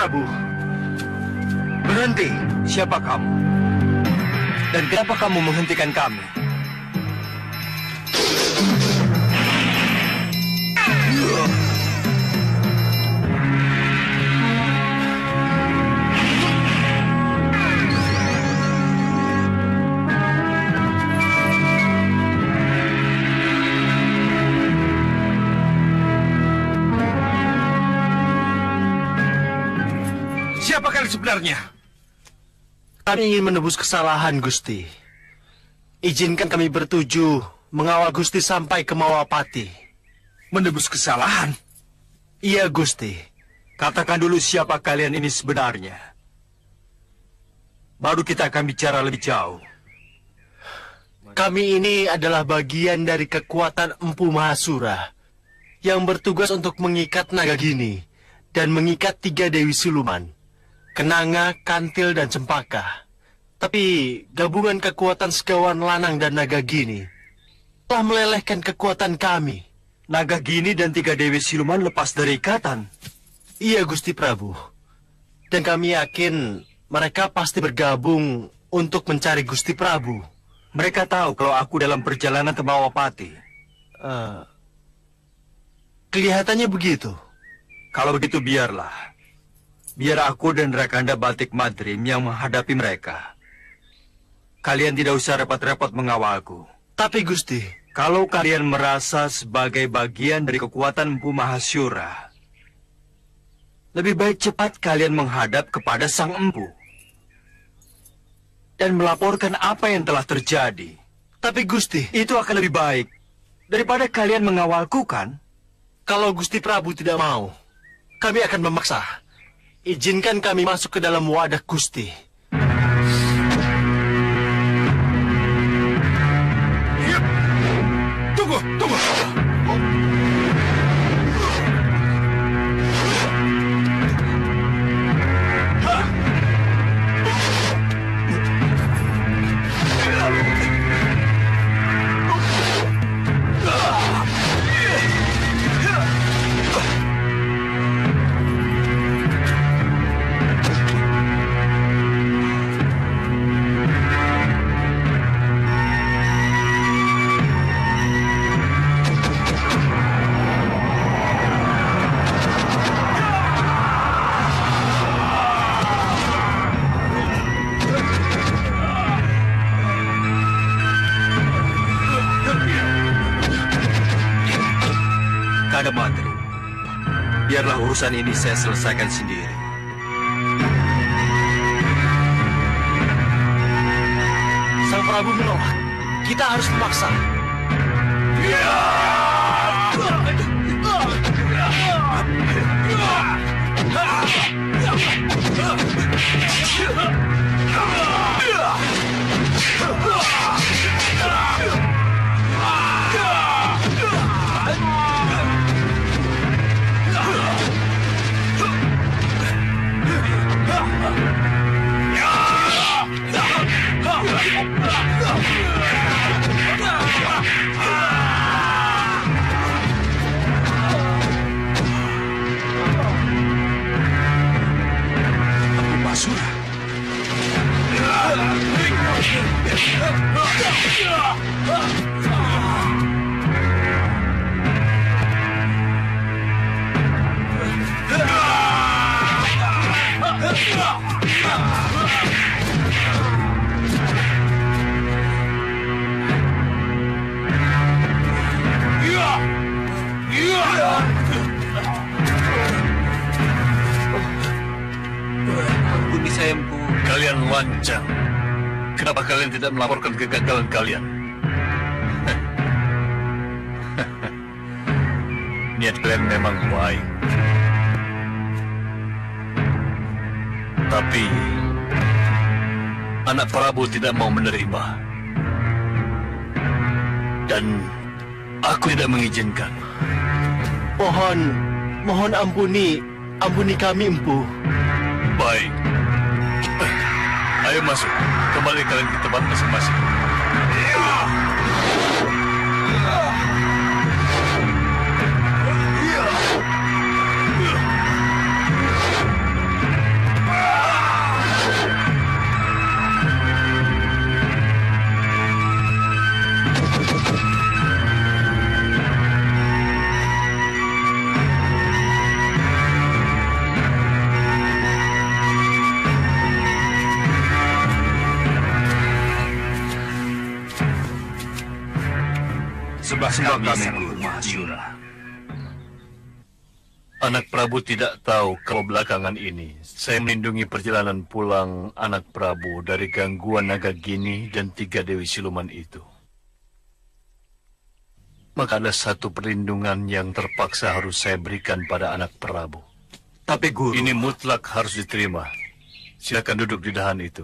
Prabu. Berhenti. Siapa kamu? Dan kenapa kamu menghentikan kami? Siapa kalian sebenarnya? Kami ingin menebus kesalahan, Gusti. Izinkan kami bertuju mengawal Gusti sampai ke Mawapati. Menebus kesalahan? Iya, Gusti. Katakan dulu siapa kalian ini sebenarnya. Baru kita akan bicara lebih jauh. Kami ini adalah bagian dari kekuatan Empu Mahasura yang bertugas untuk mengikat Nagagini dan mengikat 3 Dewi Siluman, Kenanga, Kantil, dan Cempaka. Tapi gabungan kekuatan Segawan Lanang dan Nagagini telah melelehkan kekuatan kami. Nagagini dan 3 Dewi Siluman lepas dari ikatan. Iya, Gusti Prabu. Dan kami yakin mereka pasti bergabung untuk mencari Gusti Prabu. Mereka tahu kalau aku dalam perjalanan ke Mawapati. Kelihatannya begitu. Kalau begitu biarlah. Biar aku dan Rakanda Batik Madrim yang menghadapi mereka. Kalian tidak usah repot-repot mengawalku. Tapi Gusti, kalau kalian merasa sebagai bagian dari kekuatan Empu Mahasura, lebih baik cepat kalian menghadap kepada Sang Empu dan melaporkan apa yang telah terjadi. Tapi Gusti, itu akan lebih baik daripada kalian mengawalku, kan? Kalau Gusti Prabu tidak mau, kami akan memaksa. Izinkan kami masuk ke dalam wadah Gusti. Tunggu. Rakanda Madrim, biarlah urusan ini saya selesaikan sendiri. Sang Prabu menolak. Kita harus memaksa. Ampuni saya, Empu. Kalian lancang. Kenapa kalian tidak melaporkan kegagalan kalian? Niat kalian memang baik. Tapi anak Prabu tidak mau menerima. Dan aku tidak mengizinkan. Mohon ampuni kami, Empu. Baik. Ayo masuk. Kembali kalian ke tempat masing-masing. Sembah Sembah kami, Sang Guru. Mahasura. Anak Prabu tidak tahu kalau belakangan ini saya melindungi perjalanan pulang anak Prabu dari gangguan naga gini dan 3 Dewi Siluman itu. Maka ada satu perlindungan yang terpaksa harus saya berikan pada anak Prabu. Tapi Guru, Ini mutlak harus diterima. Silakan duduk di dahan itu.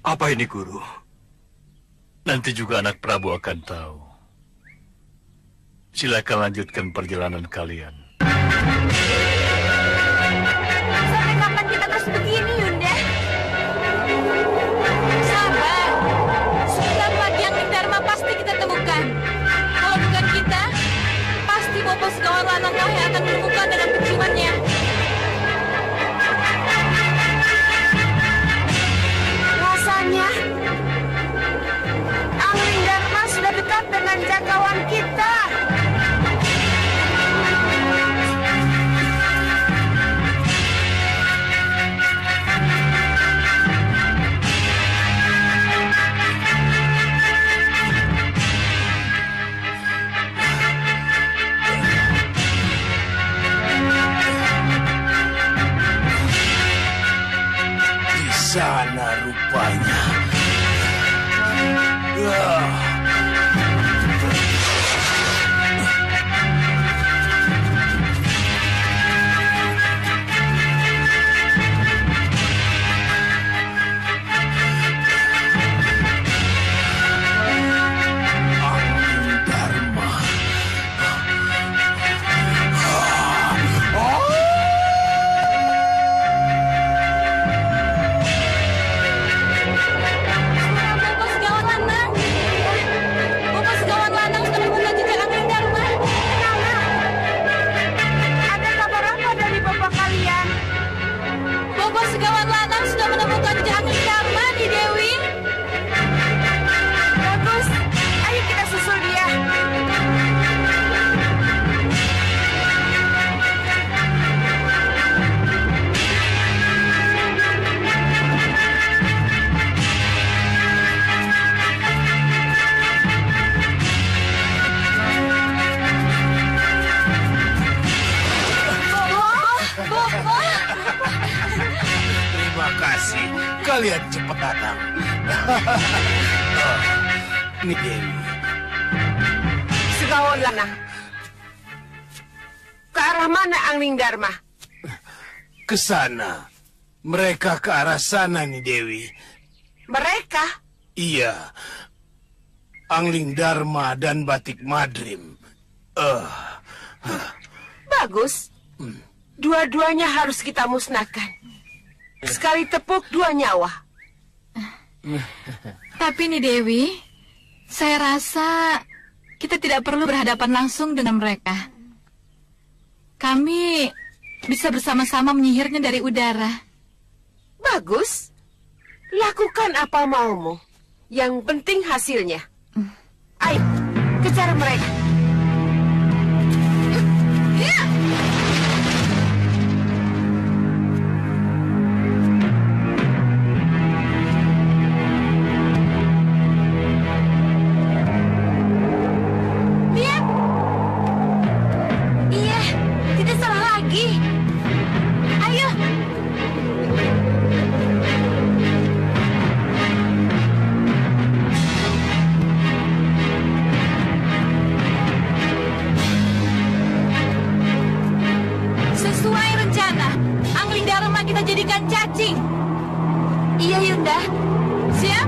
apa ini Guru? Nanti juga anak Prabu akan tahu. Silakan lanjutkan perjalanan kalian. Sampai kapan kita terus begini, Yunda? Sabar. Sebentar lagi yang Dharma pasti kita temukan. Kalau bukan kita, pasti Bopo Segawon Lananglah yang akan menemukan dengan penciumannya. Rasanya, Angling Dharma sudah dekat dengan jangkauan kita. Di sana rupanya. Angling Dharma. Bopo Segawon Lanang. Bopo Segawon Lanang sudah menemukan jejak Angling Dharma. Nana, ada kabar apa dari bapak kalian? Bopo Segawon Lanang sudah menemukan jejak Angling Dharma di Dewi. Bagus, ayo kita susul dia. Bopo. Terima kasih. Kalian cepat datang. Ini Dewi. Segawon Lanang. Ke arah mana Angling Dharma? Ke sana. Mereka ke arah sana nih Dewi. Mereka? Iya. Angling Dharma dan Batik Madrim. Bagus. Dua-duanya harus kita musnahkan. Sekali tepuk 2 nyawa. Tapi nih Dewi, saya rasa kita tidak perlu berhadapan langsung dengan mereka. Kami bisa bersama-sama menyihirnya dari udara. Bagus. Lakukan apa maumu. Yang penting hasilnya. Ayo, kejar mereka. Lihat. Iya, tidak salah lagi. Ayo. menjadikan cacing. Iya, Yunda. Siap?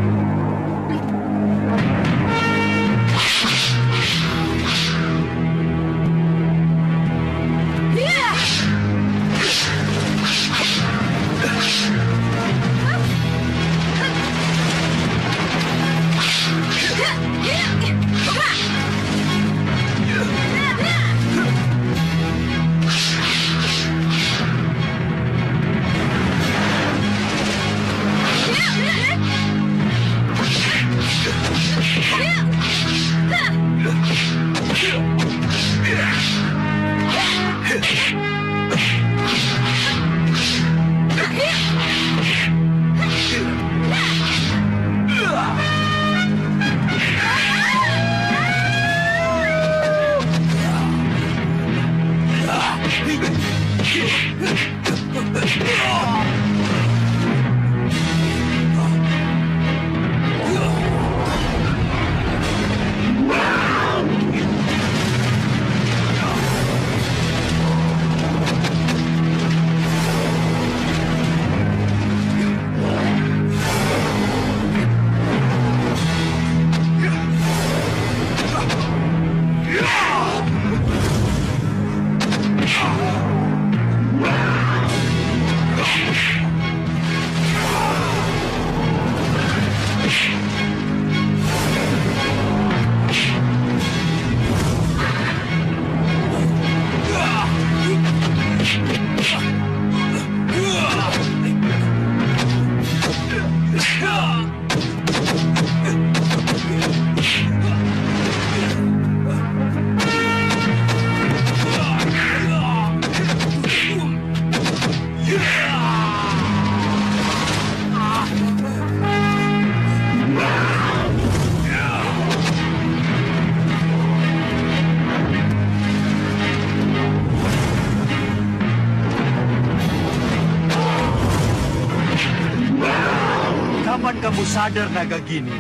Kapan kamu sadar, Nagagini?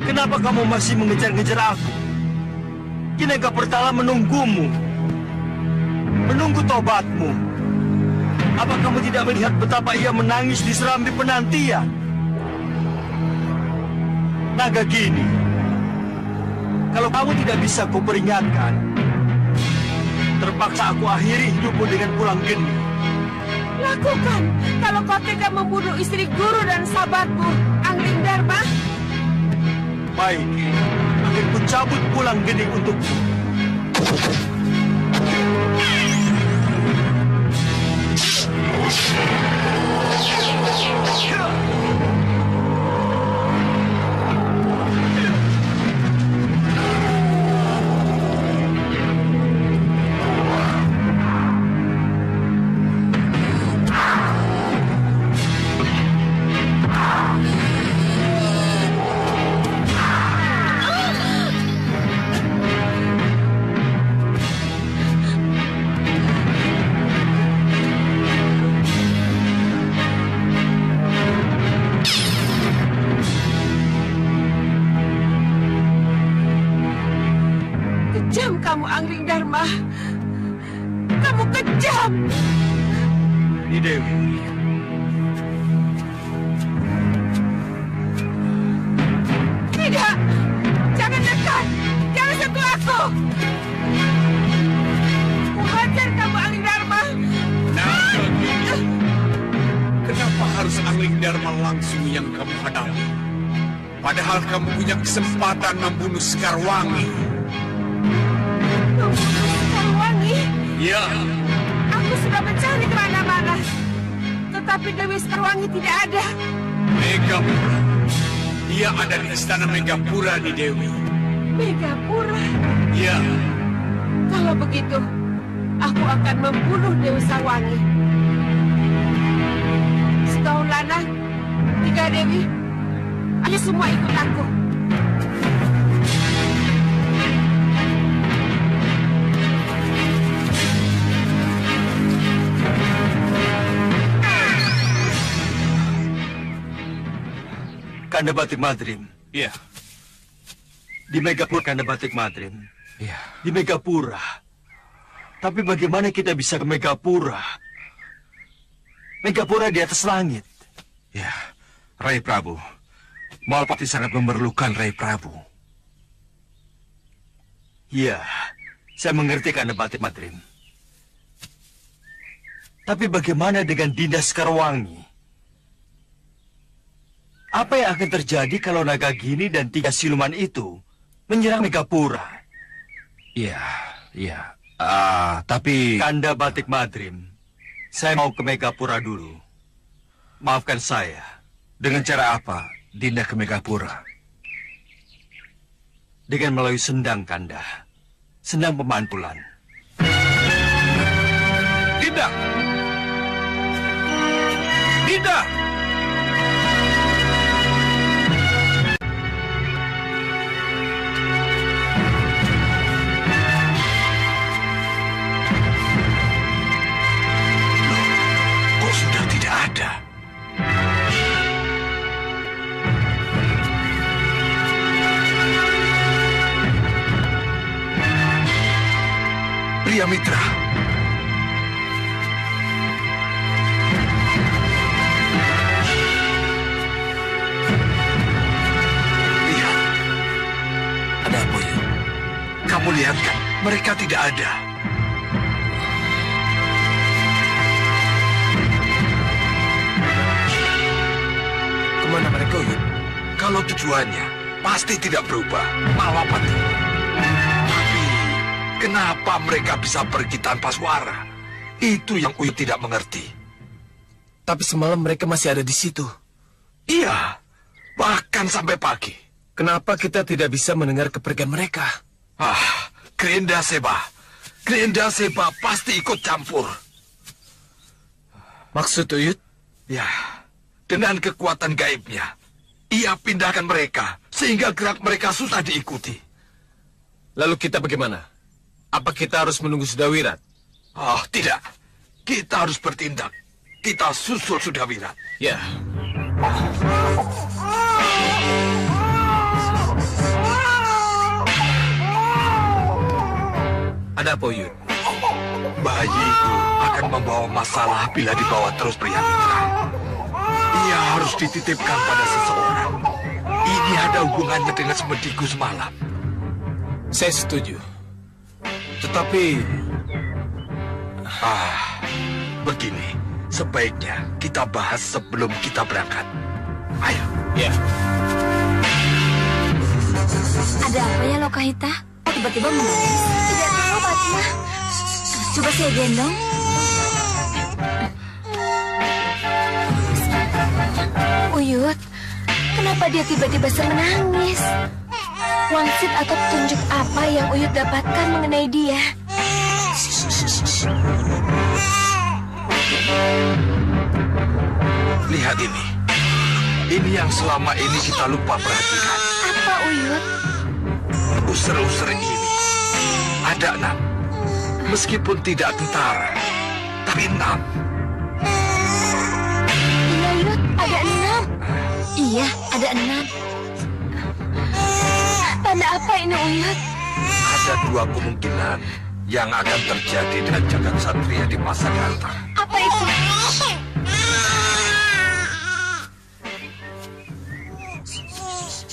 Kenapa kamu masih mengejar-ngejar aku? Kinaga Pertala menunggumu. Menunggu tobatmu. Apa kamu tidak melihat betapa ia menangis di serambi penantian? Nagagini, kalau kamu tidak bisa kuperingatkan, terpaksa aku akhiri hidupmu dengan pulang geni. Lakukan. Kalau kau tega membunuh istri guru dan sahabatmu, Angling Dharma. Baik, akan ku cabut pulang geni untukmu. Kejam kamu, Angling Dharma. Kamu kejam. Ini Dewi. Tidak. Jangan dekat. Jangan sentuh aku. Kuhajar kamu, Angling Dharma. Kenapa harus Angling Dharma langsung yang kamu hadapi? Padahal kamu punya kesempatan membunuh Sekarwangi. Sekarwangi? Ya, Aku sudah mencari kemana-mana. Tetapi Dewi Sekarwangi tidak ada. Megapura. Dia ada di istana Megapura di Dewi. Megapura? Ya, Kalau begitu, aku akan membunuh Dewi Sarwangi. Setahun Lanang, 3 Dewi, ayo semua ikut aku. Kanda Batik Madrim. ya, Di Megapura, Kanda Batik Madrim. ya. Di Megapura. Tapi bagaimana kita bisa ke Megapura? Megapura di atas langit. Ya, Rai Prabu. Malpati sangat memerlukan Rai Prabu. Ya, saya mengerti Kanda Batik Madrim. Tapi bagaimana dengan Dinda Sekarwangi? Apa yang akan terjadi kalau Nagagini dan 3 siluman itu menyerang Megapura? Ya. Tapi... Kanda Batik Madrim, saya mau ke Megapura dulu. Maafkan saya. Dengan cara apa Dinda ke Megapura? Dengan melalui sendang, Kanda. Sendang pemantulan. Dinda! Dinda! Kok sudah tidak ada? Pria Mitra. Lihat. Ada apa ya? Kamu lihat kan, mereka tidak ada. Kemana mereka, Yud? Kalau tujuannya pasti tidak berubah, Malapati. Kenapa mereka bisa pergi tanpa suara? Itu yang Uyut tidak mengerti. Tapi semalam mereka masih ada di situ. Iya, bahkan sampai pagi. Kenapa kita tidak bisa mendengar kepergian mereka? Grenda Seba. Grenda Seba pasti ikut campur. Maksud Uyut? Ya, dengan kekuatan gaibnya, ia pindahkan mereka sehingga gerak mereka susah diikuti. Lalu kita bagaimana? Apa kita harus menunggu Sudawirat? Tidak. Kita harus bertindak. Kita susul Sudawirat. Ya. Ada apa, Uyut? Bayi itu akan membawa masalah bila dibawa terus pria Mitra. Ia harus dititipkan pada seseorang. Ini ada hubungannya dengan semediku semalam. Saya setuju. Tetapi... Begini, sebaiknya kita bahas sebelum kita berangkat. Ayo. Ya. Ada apa ya Lokahita? Tiba-tiba menangis. Tidak tahu, Fatma. Coba saya gendong. Uyut, kenapa dia tiba-tiba menangis? Wangsit atau petunjuk apa yang Uyut dapatkan mengenai dia? Lihat ini. Ini yang selama ini kita lupa perhatikan. Apa, Uyut? User-user ini ada 6. Meskipun tidak tentara, tapi 6. Iya, Uyut, ada 6. Iya, ada 6. Tanda apa ini, Uyut? Ada 2 kemungkinan yang akan terjadi dengan jagat satria di masa datang. Apa itu?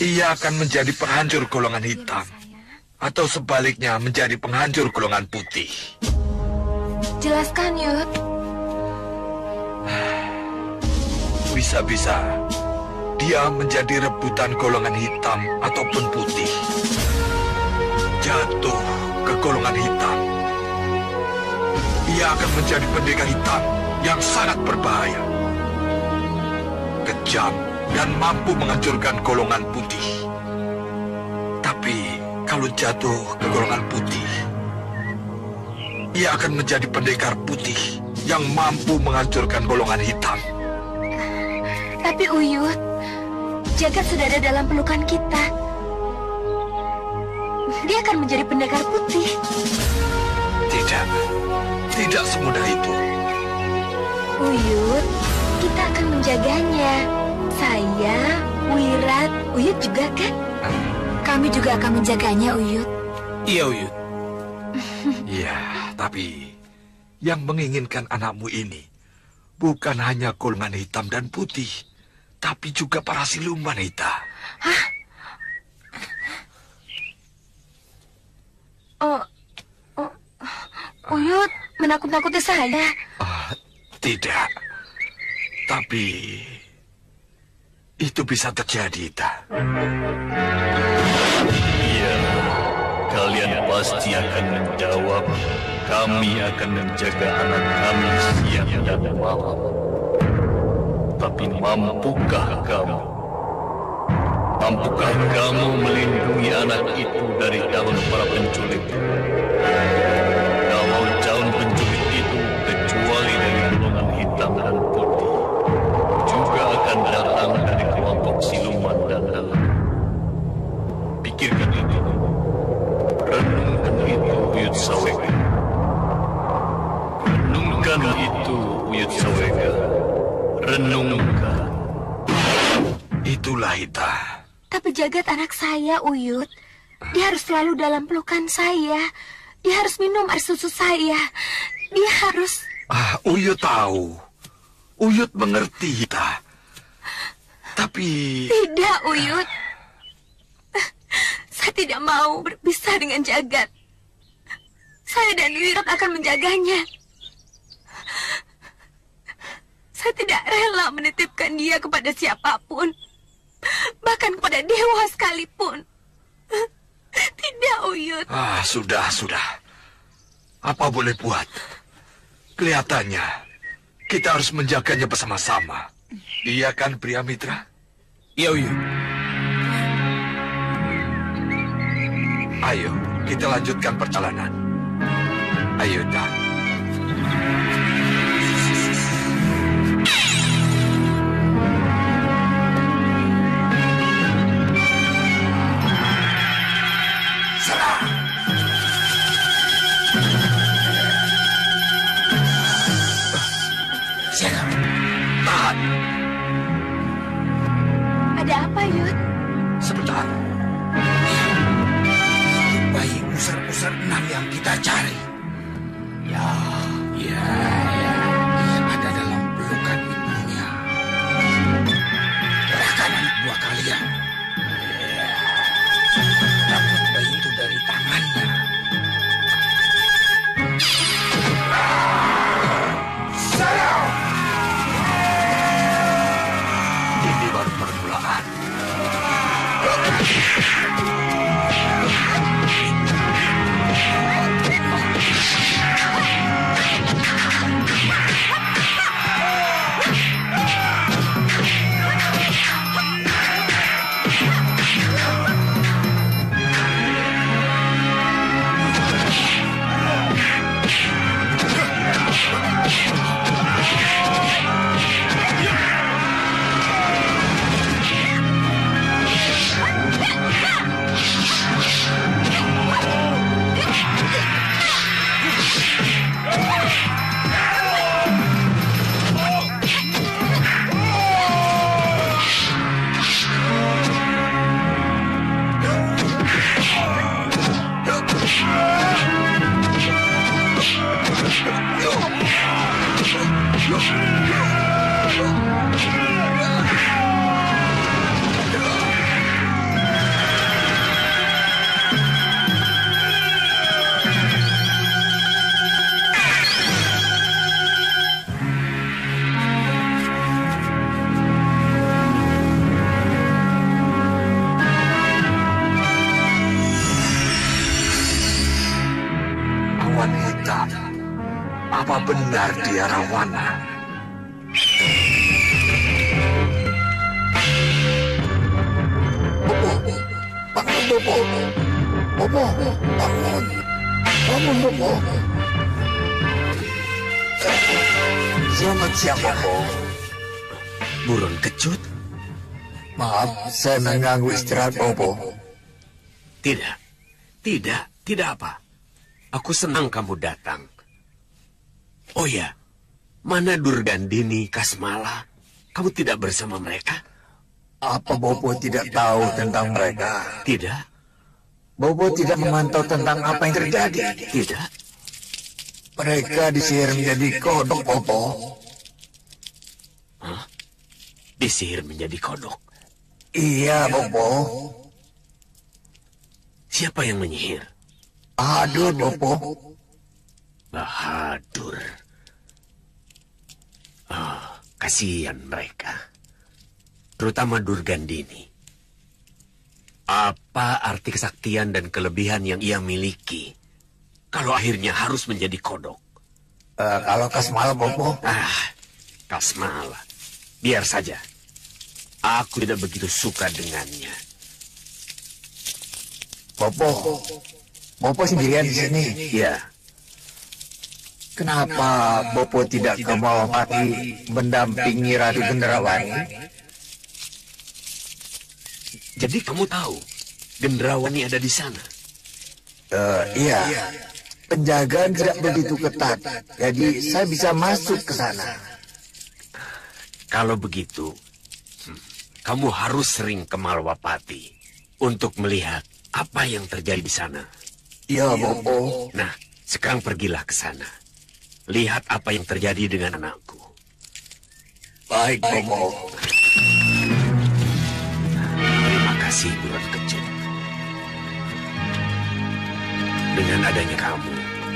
Ia akan menjadi penghancur golongan hitam, atau sebaliknya menjadi penghancur golongan putih. Jelaskan, Yud. Bisa-bisa dia menjadi rebutan golongan hitam ataupun putih. Jatuh ke golongan hitam. Ia akan menjadi pendekar hitam yang sangat berbahaya. Kejam dan mampu menghancurkan golongan putih. Tapi kalau jatuh ke golongan putih, ia akan menjadi pendekar putih yang mampu menghancurkan golongan hitam. Tapi Uyut, jagat sudah ada dalam pelukan kita. Dia akan menjadi pendekar putih. Tidak semudah itu. Uyut, kita akan menjaganya. Saya, Wirat, Uyut juga kan? Kami juga akan menjaganya, Uyut. Iya, Uyut. Iya, tapi yang menginginkan anakmu ini Bukan hanya golongan hitam dan putih, tapi juga para siluman Hita. Hah? Uyut menakut-nakuti saya. Tidak. Tapi itu bisa terjadi, Hita. Iya, kalian pasti akan menjawab. Kami akan menjaga anak kami siang dan malam. Tapi mampukah kamu? Mampukah kamu melindungi anak itu dari daun para penculik? Kalau daun penculik itu, kecuali dari golongan hitam dan putih, juga akan datang dari kelompok siluman dan dalam. Pikirkan itu. Renungkan itu, Uyut Sawega. Renungkan itu, Uyut Sawega. Renungkan. Itulah Hita. Tapi Jagat anak saya, Uyut. Dia harus selalu dalam pelukan saya. Dia harus minum air susu saya. Dia harus... Uyut tahu. Uyut mengerti, Hita. Tapi... Tidak, Uyut. Saya tidak mau berpisah dengan Jagat. Saya dan Uyut akan menjaganya. Saya tidak rela menitipkan dia kepada siapapun. Bahkan kepada dewa sekalipun. Tidak, Uyut. Sudah. Apa boleh buat? Kelihatannya kita harus menjaganya bersama-sama. Iya kan, pria mitra? Iya, Uyut. Ayo, kita lanjutkan perjalanan. Ayo, Hita. Tahan. Ada apa, Yud? Sebentar. Bayi pusar-pusar enam yang kita cari. Ya. Ada dalam pelukan ibunya. Serahkan anak buah kalian. Dapat bayi itu dari tangannya. Ini baru permulaan. Awan hitam. Apa benar dia Rawana? Bobo, bangun. Bangun, Bobo. Selamat siang, Bobo. Burung kecut? Maaf, saya mengganggu istirahat Bobo. Tidak apa. Aku senang kamu datang. Oh ya, mana Durgandini, Kasmala? Kamu tidak bersama mereka? Apa Bobo tidak tahu tentang mereka? Tidak. Bobo tidak memantau tentang apa yang terjadi. Tidak. Mereka disihir menjadi kodok, Bobo. disihir menjadi kodok. Iya, Bopo. Siapa yang menyihir? Aduh, Bopo. Bahadur. Oh, kasihan mereka. Terutama Durgandini. Apa arti kesaktian dan kelebihan yang ia miliki kalau akhirnya harus menjadi kodok? Kalau Kasmala, Bopo? Kasmala. Biar saja. Aku tidak begitu suka dengannya. Bopo sendirian di sini. Ya. Kenapa Bopo tidak ke Mawapati mendampingi Ratu Gendrawani? Jadi kamu tahu Gendrawani ada di sana? Iya. Penjagaan tidak begitu ketat, jadi saya bisa masuk ke sana. Kalau begitu, kamu harus sering ke Malwapati untuk melihat apa yang terjadi di sana. Iya, Bopo. Nah, sekarang pergilah ke sana. Lihat apa yang terjadi dengan anakku. Baik, Bopo. Terima kasih, bulan kecil. Dengan adanya kamu,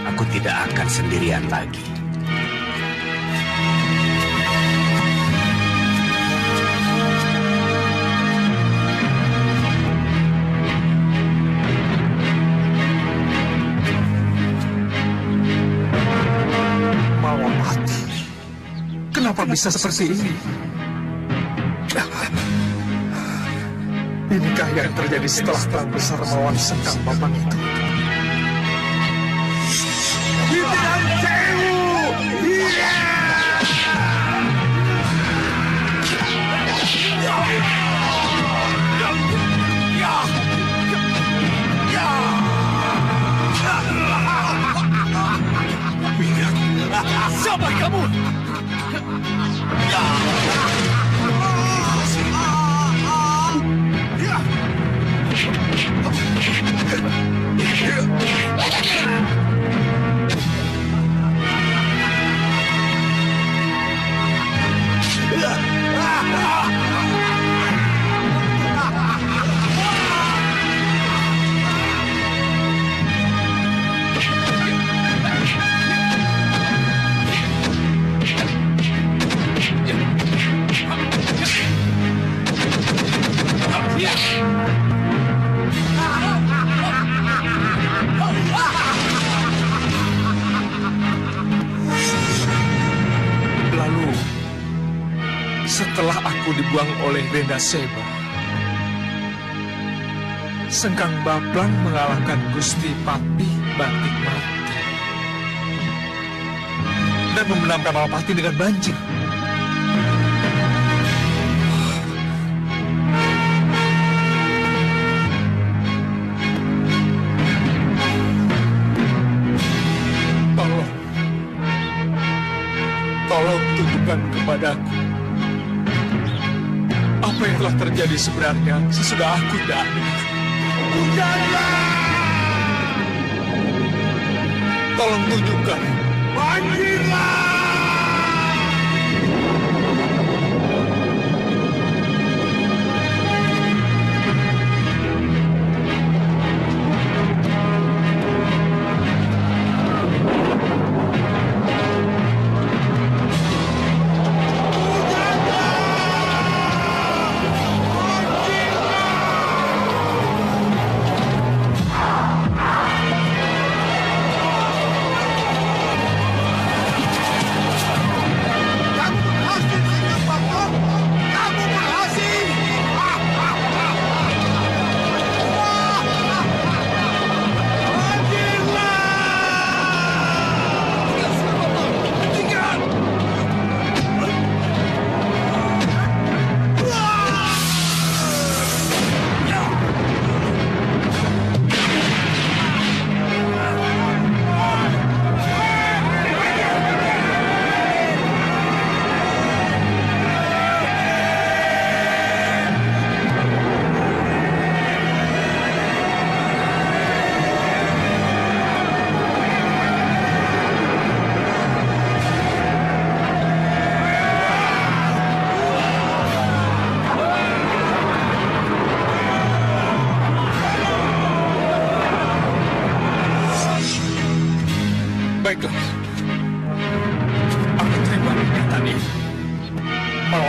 aku tidak akan sendirian lagi. Mawapati, kenapa bisa seperti ini? Inikah yang terjadi setelah perang besar melawan Sengkang Babang itu? Siapa kamu? Lalu, setelah aku dibuang oleh Renda Seba, Sengkang Bablang mengalahkan Gusti Patih Batik Mati dan memenangkan Malapati dengan banjir. Tolong tunjukkan kepadaku apa yang telah terjadi sebenarnya sesudah aku dahulu. Tolong tunjukkan. Banjirlah!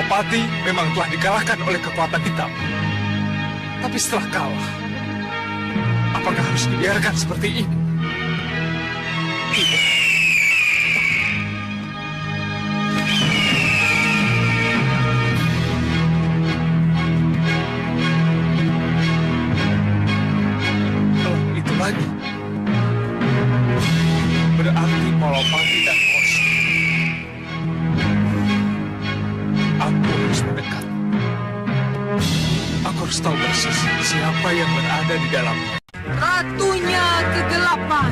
Malwapati memang telah dikalahkan oleh kekuatan hitam. Tapi setelah kalah, apakah harus dibiarkan seperti ini? Tidak. Itu lagi. Berarti Malwapati dan Kosi. Aku harus mendekat. Aku harus tahu persis siapa yang berada di dalamnya. Ratunya kegelapan.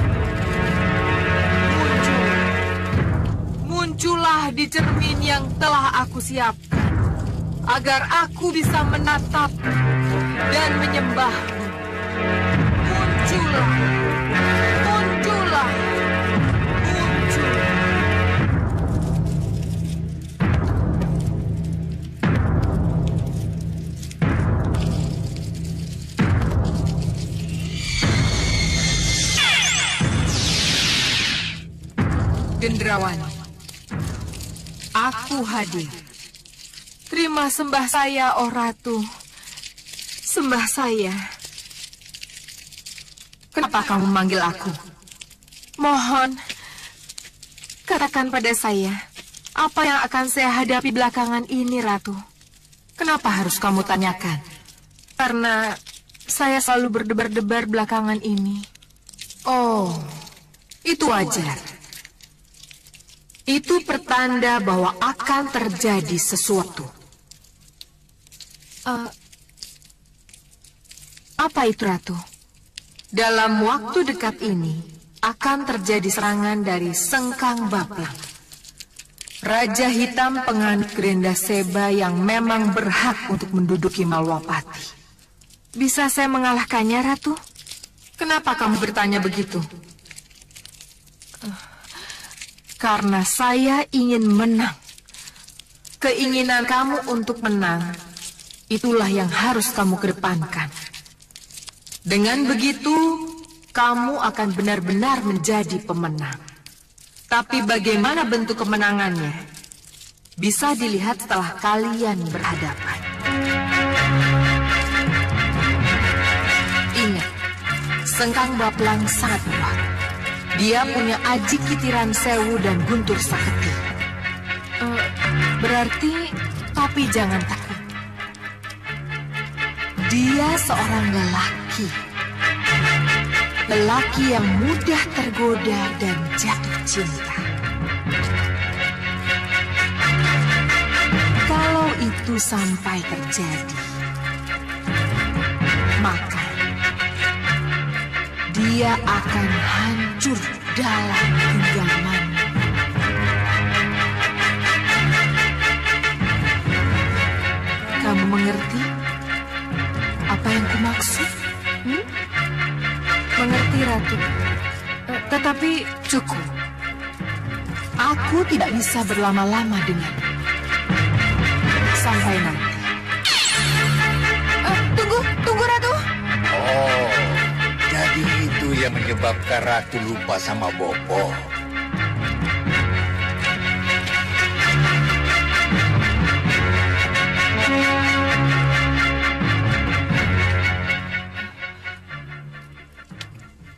Muncullah di cermin yang telah aku siapkan, agar aku bisa menatap dan menyembah. Muncullah, muncullah, muncul. Gendrawani, aku hadir. Terima sembah saya, oh Ratu. Sembah saya. Kenapa kamu memanggil aku? Mohon, katakan pada saya, apa yang akan saya hadapi belakangan ini, Ratu? Kenapa harus kamu tanyakan? Karena saya selalu berdebar-debar belakangan ini. Oh, itu wajar. Itu pertanda bahwa akan terjadi sesuatu. Apa itu, Ratu? Dalam waktu dekat ini akan terjadi serangan dari Sengkang Baplang, Raja Hitam penganut Grenda Seba yang memang berhak untuk menduduki Malwapati. Bisa saya mengalahkannya, Ratu? Kenapa kamu bertanya begitu? Karena saya ingin menang. Keinginan kamu untuk menang, itulah yang harus kamu kedepankan. Dengan begitu, kamu akan benar-benar menjadi pemenang. Tapi bagaimana bentuk kemenangannya, bisa dilihat setelah kalian berhadapan. Ingat, Sengkang Baplang sangat kuat. Dia punya Aji Kitiran Sewu dan Guntur Saketi. Berarti, tapi jangan takut. Dia seorang lelaki. Lelaki yang mudah tergoda dan jatuh cinta. Kalau itu sampai terjadi, maka dia akan hancur dalam genggaman. Kamu mengerti apa yang kumaksud? Mengerti, Ratu. Tetapi cukup. Aku tidak bisa berlama-lama denganmu. Sampai nanti. Tunggu, Ratu. Oh, jadi itu yang menyebabkan Ratu lupa sama Bopo.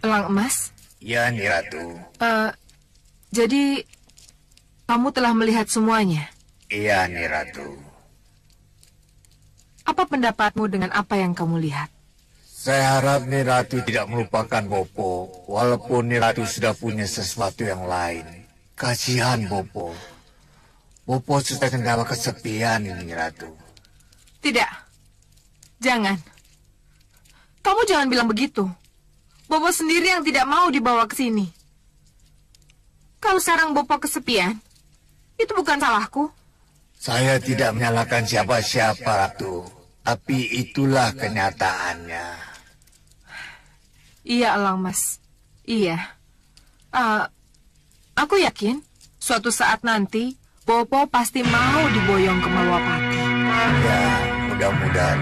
Elang Emas? Ya, Ni Ratu. Jadi kamu telah melihat semuanya? Iya, Ni Ratu. Apa pendapatmu dengan apa yang kamu lihat? Saya harap Ni Ratu tidak melupakan Bopo, walaupun Ni Ratu sudah punya sesuatu yang lain. Kasihan Bopo. Bopo sudah kendala kesepian, Ni Ratu. Tidak. Jangan. Kamu jangan bilang begitu. Bopo sendiri yang tidak mau dibawa ke sini. Kalau sekarang Bopo kesepian, itu bukan salahku. Saya tidak menyalahkan siapa-siapa, Ratu. Tapi itulah kenyataannya. Iya, Elang Mas. Iya. Aku yakin suatu saat nanti Bopo pasti mau diboyong ke Malwapati. Ya, mudah-mudahan.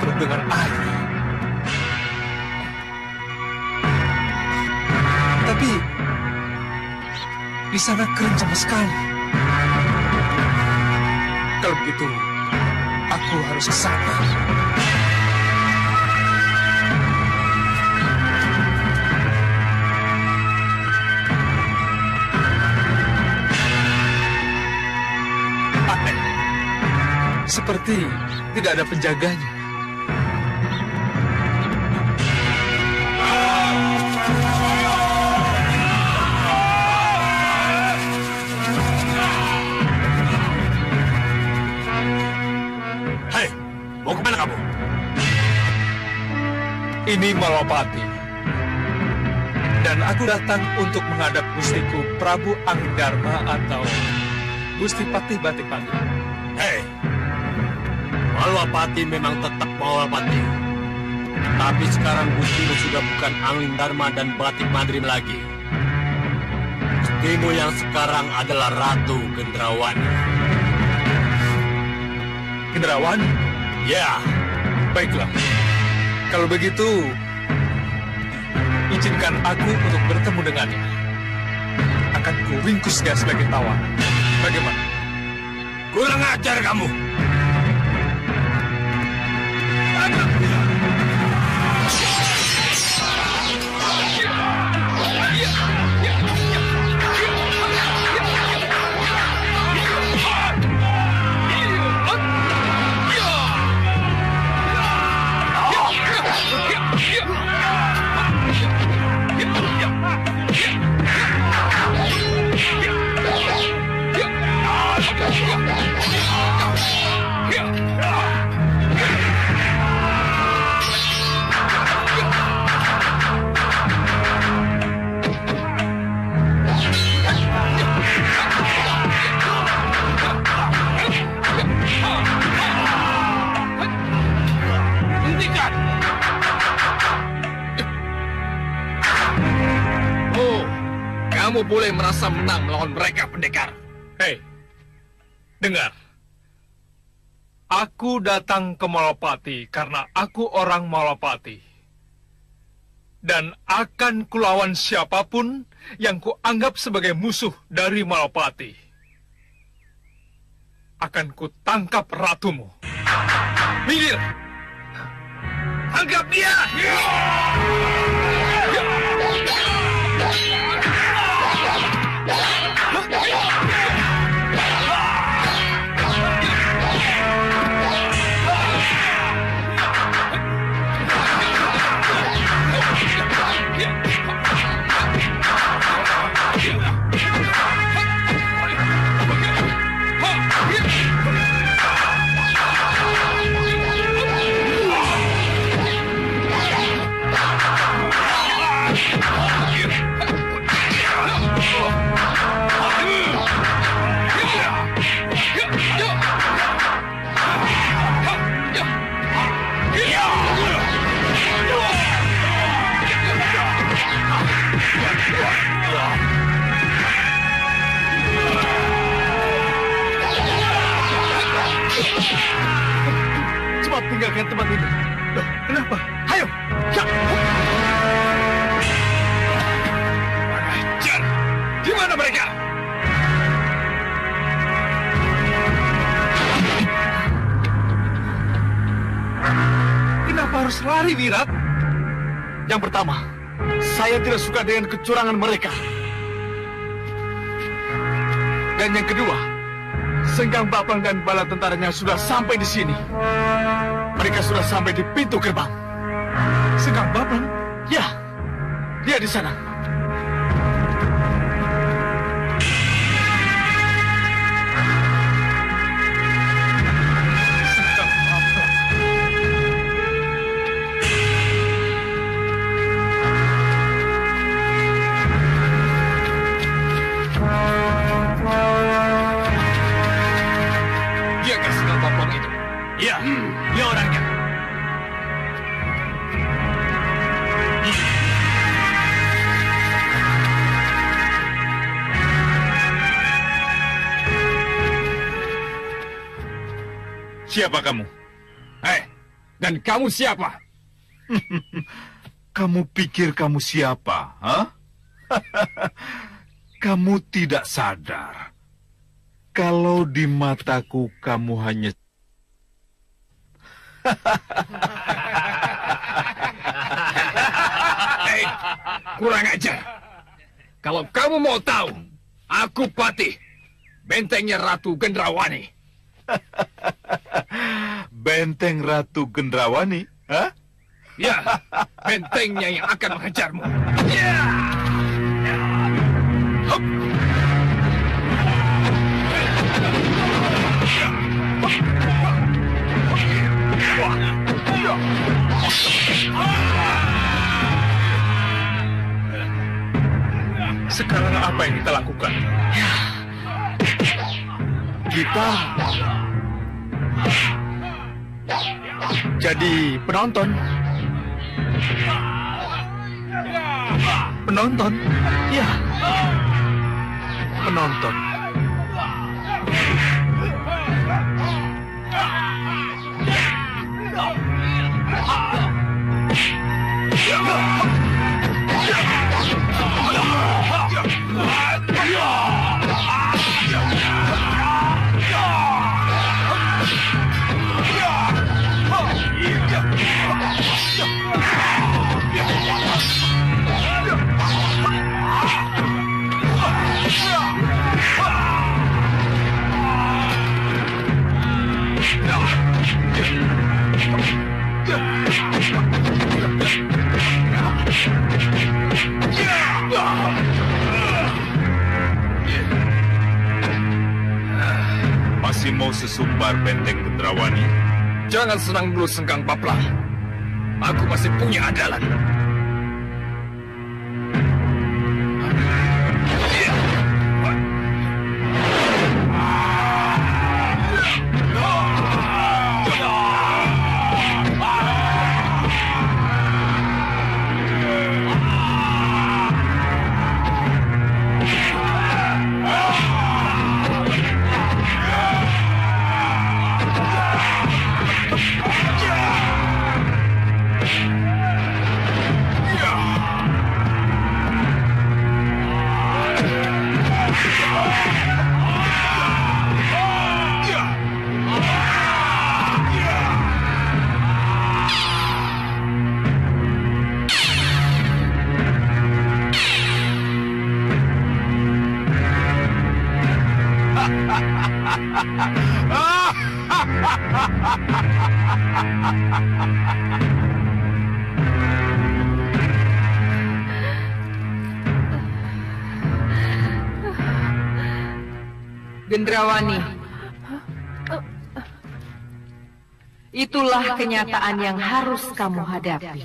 penuh dengan air. Tapi di sana kering sama sekali. Kalau begitu, aku harus ke sana. Seperti tidak ada penjaganya. Hei, mau kemana kamu? Ini Malapati. Dan aku datang untuk menghadap Gustiku Prabu Anggadharma atau Gusti Patih Batik-Pati. Hei, Malapati memang tetap Malapati. Tapi sekarang Gustimu sudah bukan Anggadharma dan Batik Madrim lagi. Gustimu yang sekarang adalah Ratu Gendrawani. Gendrawani? Ya. Baiklah. Kalau begitu, izinkan aku untuk bertemu dengannya. Akan kuringkus dia sebagai tawanan. Bagaimana? Kurang ajar kamu. Kamu boleh merasa menang melawan mereka, pendekar. Hei, dengar. Aku datang ke Malapati karena aku orang Malapati. Dan akan kulawan siapapun yang kuanggap sebagai musuh dari Malapati. Akan kutangkap ratumu. Minggir! Tangkap dia! Cepat tinggalkan tempat ini. Loh, kenapa? Ayo! Ya. Ajar! Di mana mereka? Kenapa harus lari, Wirat? Yang pertama, saya tidak suka dengan kecurangan mereka. Dan yang kedua, Sengkang Bapang dan bala tentaranya sudah sampai di sini. Mereka sudah sampai di pintu gerbang. Sengkang Bapang? Ya, dia di sana. Sengkang Bapang. Diakah Sengkang Bapang itu? Iya, dia orangnya. Siapa kamu? Dan kamu siapa? Kamu pikir kamu siapa? Hah? Kamu tidak sadar kalau di mataku kamu hanya... Hei, kurang ajar. Kalau kamu mau tahu, aku Patih, bentengnya Ratu Gendrawani. Benteng Ratu Gendrawani? Hah? Ya, bentengnya yang akan menghajarmu. Ya! Hup! Sekarang apa yang kita lakukan? Kita jadi penonton. Penonton? Ya, Penonton. Masih mau sesumbar benteng Gendrawani? Jangan senang dulu, Sengkang Baplang. Aku masih punya andalan. Gendrawani, itulah kenyataan yang harus kamu hadapi.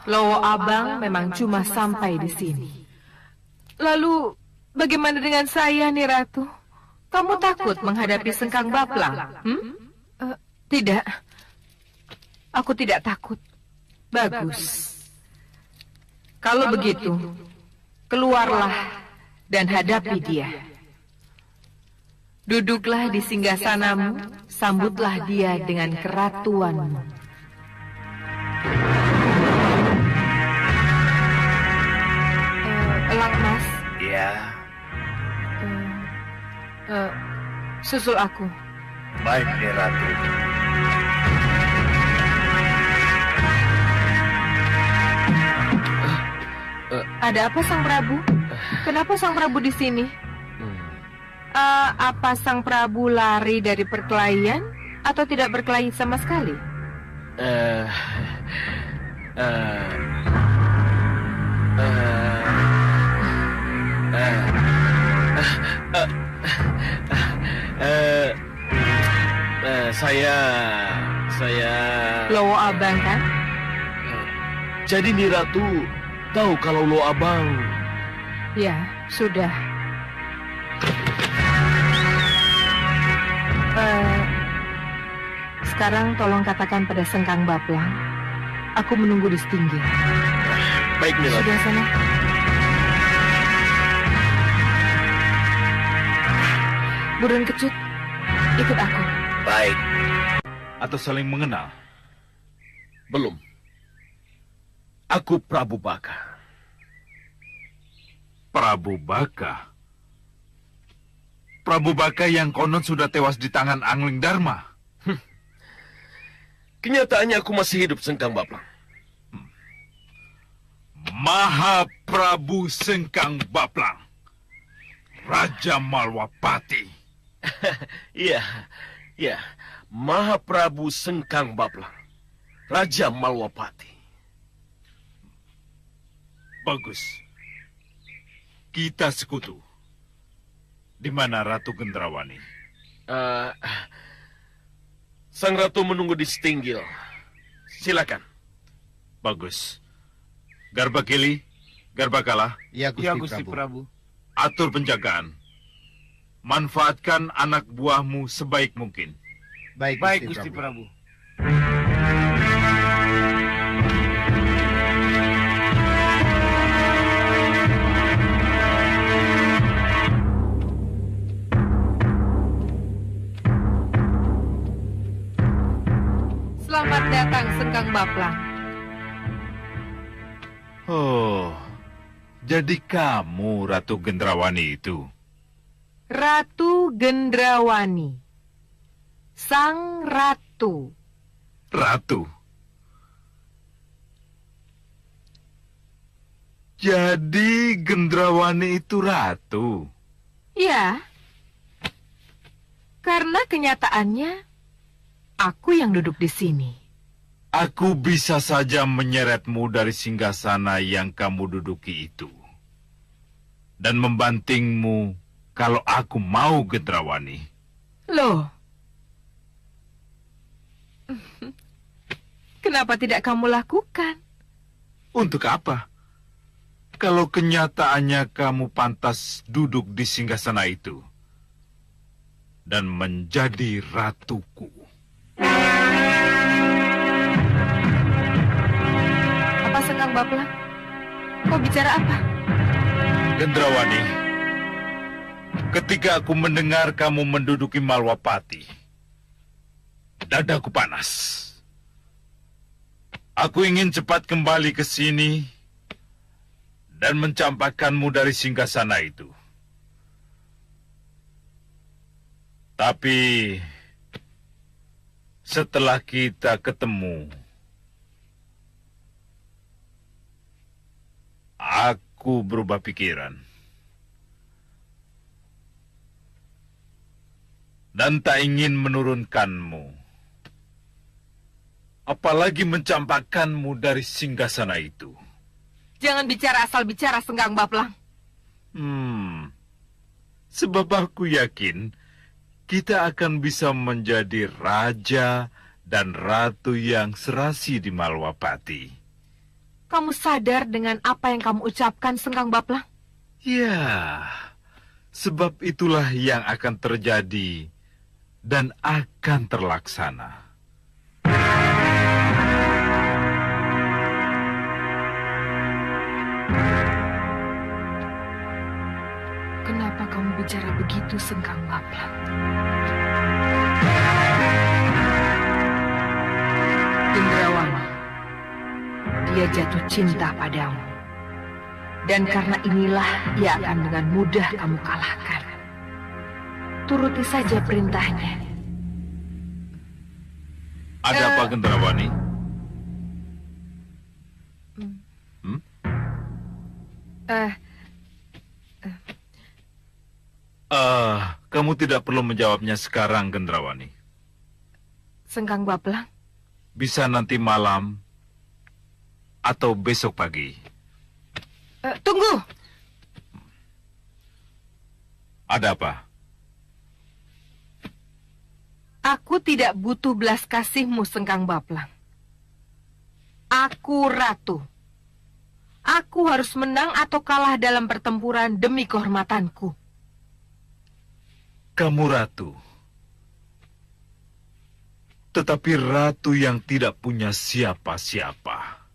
Lowo Abang memang cuma sampai di sini. Lalu, bagaimana dengan saya, nih Ratu? Kamu takut menghadapi Sengkang Baplang? Tidak. Aku tidak takut. Bagus. Kalau begitu, keluarlah dan hadapi dia. Duduklah di singgasanamu, sambutlah dia dengan keratuanmu. Lakmas. Ya. Susul aku. Baik, Nyai Ratu. Ada apa, Sang Prabu? Kenapa Sang Prabu di sini? Apa Sang Prabu lari dari perkelahian atau tidak berkelahi sama sekali? Saya... Lowo Abang, kan? Jadi Nyai Ratu tahu kalau Lowo Abang... Ya, sudah. Sekarang tolong katakan pada Sengkang Baplang, aku menunggu di setinggi. Baik, Nyai Ratu. Sudah sana. Burung Kecut, ikut aku. Baik. atau saling mengenal? Belum. Aku Prabu Baka. Prabu Baka? Prabu Baka yang konon sudah tewas di tangan Angling Dharma. Kenyataannya aku masih hidup, Sengkang Baplang. Maha Prabu Sengkang Baplang, Raja Malwapati. Iya, iya. Maha Prabu Sengkang Baplang, Raja Malwapati. Bagus. Kita sekutu. Di mana Ratu Gendrawani? Sang Ratu menunggu di Stinggil. Silakan. Bagus. Garbakili, Garbakala. Ya, Gusti Prabu. Atur penjagaan. Manfaatkan anak buahmu sebaik mungkin. Baik, Gusti Prabu. Selamat datang, Sengkang Baplang. Oh, jadi kamu Ratu Gendrawani itu? Ratu Gendrawani. Sang Ratu. Ratu? Jadi Gendrawani itu ratu? Ya. Karena kenyataannya, aku yang duduk di sini. Aku bisa saja menyeretmu dari singgasana yang kamu duduki itu. Dan membantingmu kalau aku mau Gendrawani. Loh. Kenapa tidak kamu lakukan? Untuk apa? Kalau kenyataannya kamu pantas duduk di singgasana itu. Dan menjadi ratuku. Sengkang Baplang, kau bicara apa? Gendrawani, ketika aku mendengar kamu menduduki Malwapati, dadaku panas. Aku ingin cepat kembali ke sini dan mencampakkanmu dari singgasana itu. Tapi setelah kita ketemu, aku berubah pikiran. Dan tak ingin menurunkanmu. Apalagi mencampakkanmu dari singgasana itu. Jangan bicara asal bicara, Sengkang Baplang. Sebab aku yakin kita akan bisa menjadi raja dan ratu yang serasi di Malwapati. Kamu sadar dengan apa yang kamu ucapkan, Sengkang Baplang? Ya, sebab itulah yang akan terjadi dan akan terlaksana. Kenapa kamu bicara begitu, Sengkang Baplang? Gendrawani. Dia jatuh cinta padamu. Dan karena inilah ia akan dengan mudah kamu kalahkan. Turuti saja perintahnya. Ada apa, Gendrawani? Kamu tidak perlu menjawabnya sekarang, Gendrawani. Sengkang Baplang? Bisa nanti malam atau besok pagi. Tunggu. Ada apa? Aku tidak butuh belas kasihmu, Sengkang Baplang. Aku ratu. Aku harus menang atau kalah dalam pertempuran demi kehormatanku. Kamu ratu. Tetapi ratu yang tidak punya siapa-siapa.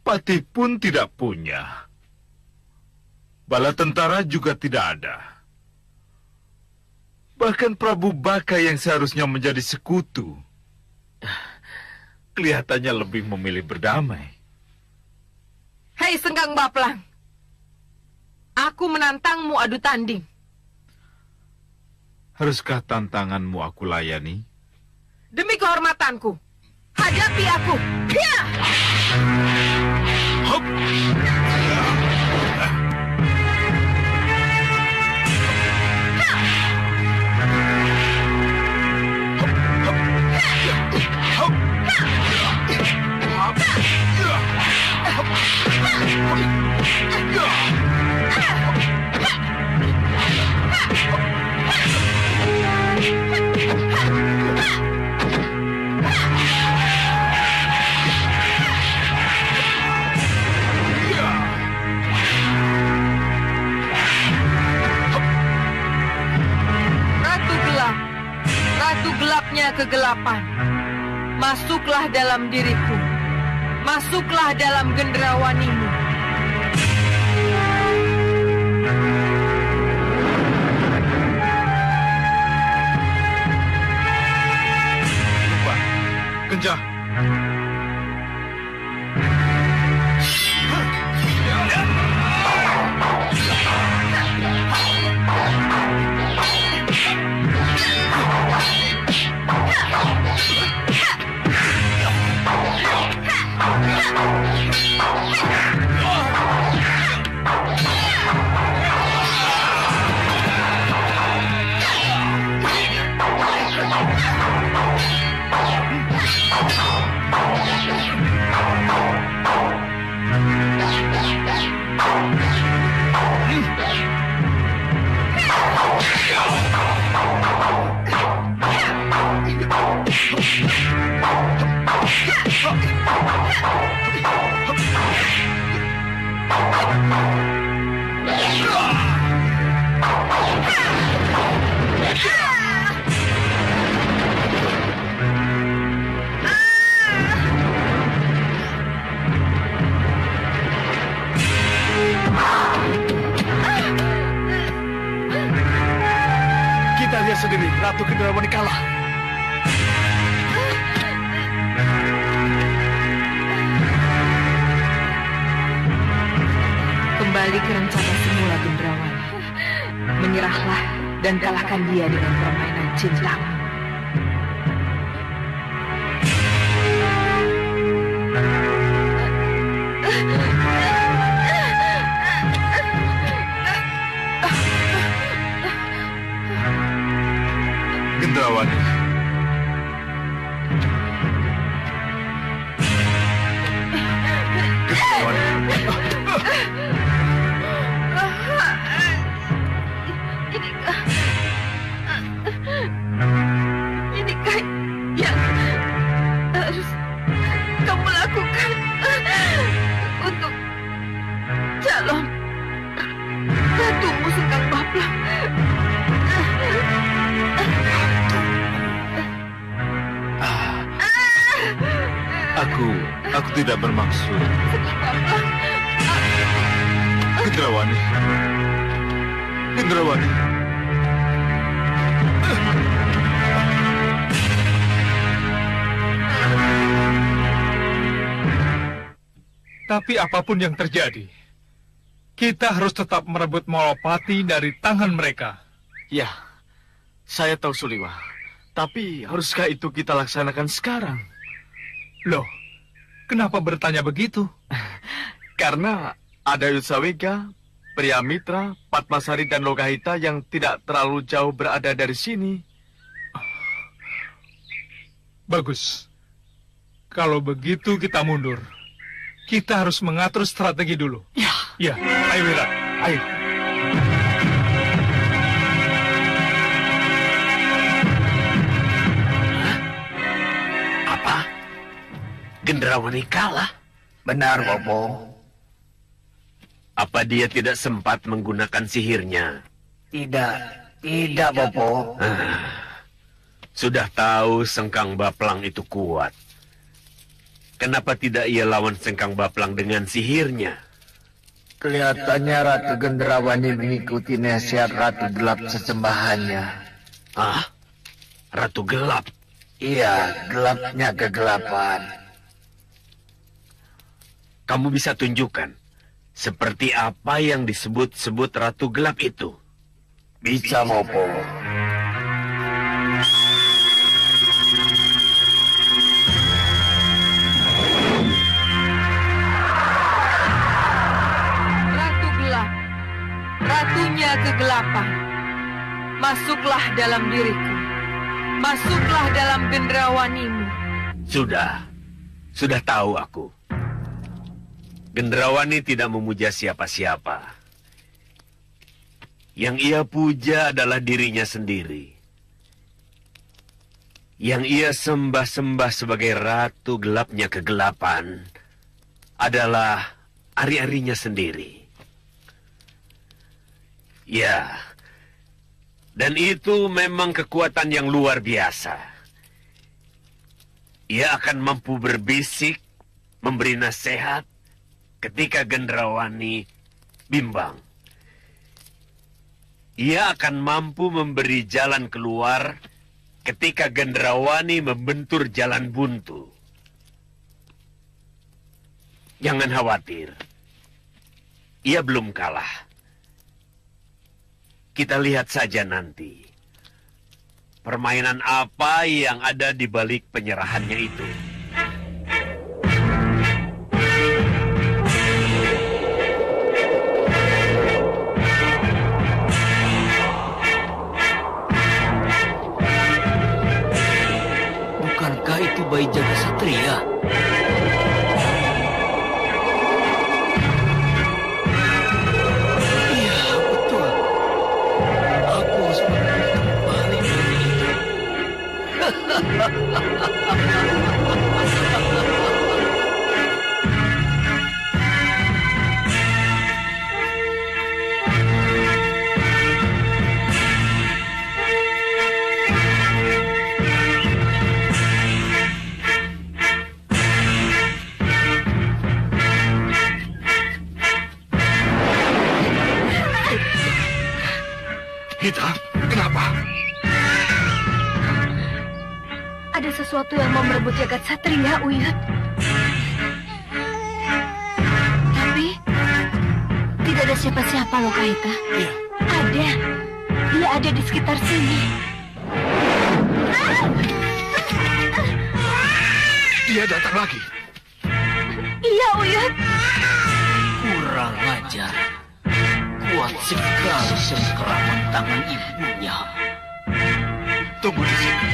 Pati pun tidak punya. Bala tentara juga tidak ada. Bahkan Prabu Baka yang seharusnya menjadi sekutu, kelihatannya lebih memilih berdamai. Hei Sengkang Baplang, aku menantangmu adu tanding. Haruskah tantanganmu aku layani? Demi kehormatanku, hadapi aku. Ya! Hop! Ratu gelapnya kegelapan, masuklah dalam diriku, masuklah dalam gendrawanimu. Lupa, kencang. Kita lihat sendiri, Ratu Gendrawani kalah. Kembali ke rencana semula, Gendrawani. Menyerahlah dan kalahkan dia dengan permainan cintamu. Gendrawani. Inikah yang harus kamu lakukan untuk calon ratumu Sengkang Baplang? Aku tidak bermaksud. Gendrawani. Gendrawani. Tapi apapun yang terjadi, kita harus tetap merebut Malapati dari tangan mereka. Ya, saya tahu Suliwa. Tapi haruskah itu kita laksanakan sekarang? Loh, kenapa bertanya begitu? Karena ada Yusawega, Priamitra, Patmasari, dan Lokahita yang tidak terlalu jauh berada dari sini. Bagus. Kalau begitu kita mundur. Kita harus mengatur strategi dulu. Ya. Ya, ayo Wira, ayo. Apa? Gendrawani kalah? Benar, Bopo. Apa dia tidak sempat menggunakan sihirnya? Tidak, Bopo. Sudah tahu Sengkang Baplang itu kuat. Kenapa tidak ia lawan Sengkang Baplang dengan sihirnya? Kelihatannya Ratu Gendrawani mengikuti nasihat Ratu Gelap sesembahannya. Ah, Ratu Gelap. Iya, gelapnya kegelapan. Kamu bisa tunjukkan seperti apa yang disebut-sebut Ratu Gelap itu? Bisa, Bopo. Ratu Gelap, ratunya kegelapan. Masuklah dalam diriku. Masuklah dalam gendrawanimu. Sudah tahu aku. Gendrawani tidak memuja siapa-siapa. Yang ia puja adalah dirinya sendiri. Yang ia sembah-sembah sebagai ratu gelapnya kegelapan adalah ari-arinya sendiri. Ya, dan itu memang kekuatan yang luar biasa. Ia akan mampu berbisik, memberi nasihat, ketika Gendrawani bimbang. Ia akan mampu memberi jalan keluar ketika Gendrawani membentur jalan buntu. Jangan khawatir. Ia belum kalah. Kita lihat saja nanti. Permainan apa yang ada di balik penyerahannya itu. Bukankah itu bayi jaga satria? Iya, betul. Aku harus kembali dari itu. Hitam, kenapa? Ada sesuatu yang mau merebut jagat satria, Uyut. Tapi tidak ada siapa-siapa loh, Kaita. Iya. Ada. Dia ada di sekitar sini. Dia datang lagi. Iya, Uyut. Kurang ajar. Kuat sekali sengkeraman tangan ibunya. Tunggu di sini.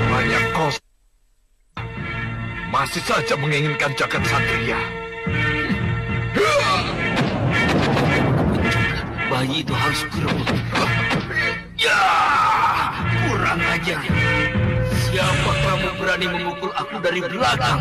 Banyak kos. Masih saja menginginkan jagat satria. Bayi itu harus direbut. Ya, kurang ajar. Siapa kamu berani memukul aku dari belakang?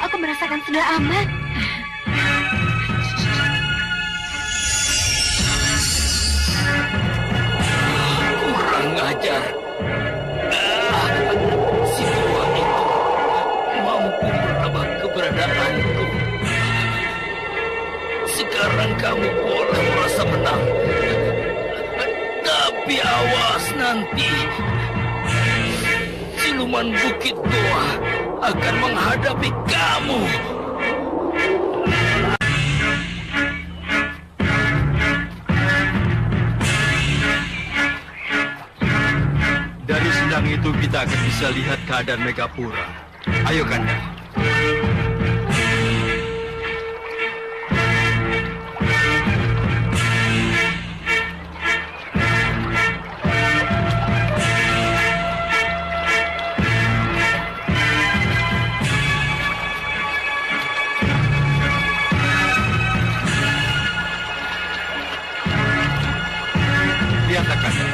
Aku merasakan sudah aman. Kurang ajar. Si tua itu mampu menebak keberadaanku. Sekarang kamu boleh merasa menang. Tapi awas nanti. Siluman Bukit Goa akan menghadapi kamu. Dari sendang itu kita akan bisa lihat keadaan Megapura. Ayo, Kanda. Lihatlah, Kanda.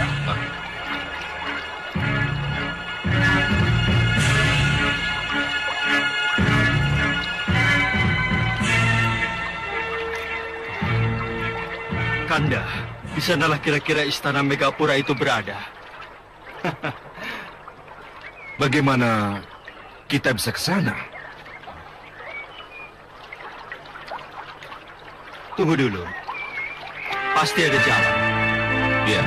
Kanda, di sanalah kira-kira istana Megapura itu berada. Bagaimana kita bisa ke sana? Tunggu dulu. Pasti ada jalan. Ya.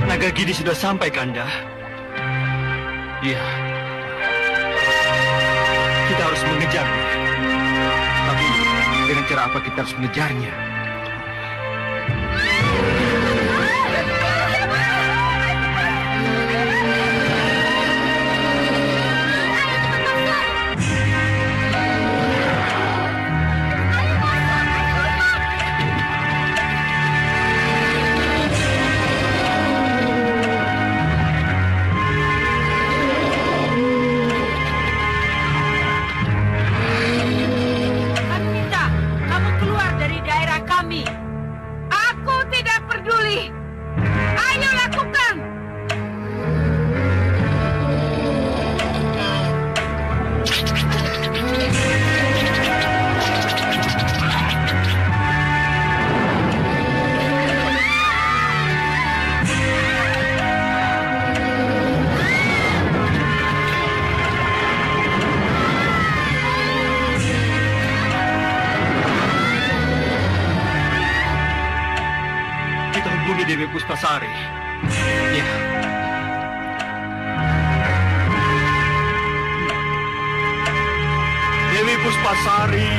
Nagagini sudah sampai, Kanda. Iya. Kita harus mengejarnya. Tapi dengan cara apa kita harus mengejarnya? Dewi Puspasari. Ya. Dewi Puspasari.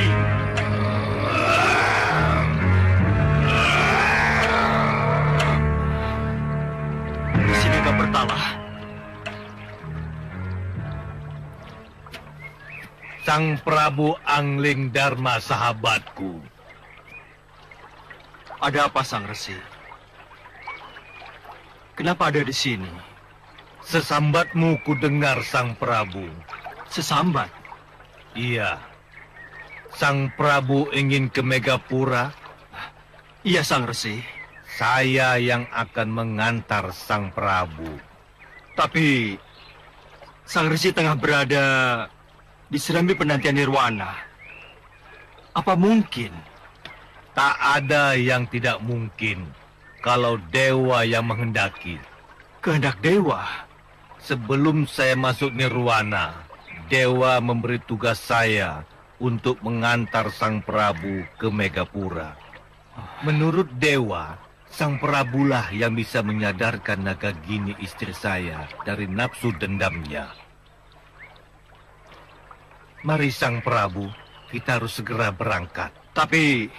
Di sini Kak Bertala. Sang Prabu Angling Dharma, sahabatku. Ada apa, Sang Resi? Kenapa ada di sini? Sesambatmu ku dengar, Sang Prabu. Sesambat? Iya. Sang Prabu ingin ke Megapura? Iya, Sang Resi. Saya yang akan mengantar Sang Prabu. Tapi Sang Resi tengah berada di Serambi Penantian Nirwana. Apa mungkin? Tak ada yang tidak mungkin. Kalau dewa yang menghendaki. Kehendak dewa? Sebelum saya masuk nirwana, dewa memberi tugas saya untuk mengantar Sang Prabu ke Megapura. Menurut dewa, Sang Prabulah yang bisa menyadarkan Nagagini istri saya dari nafsu dendamnya. Mari Sang Prabu, kita harus segera berangkat. Tapi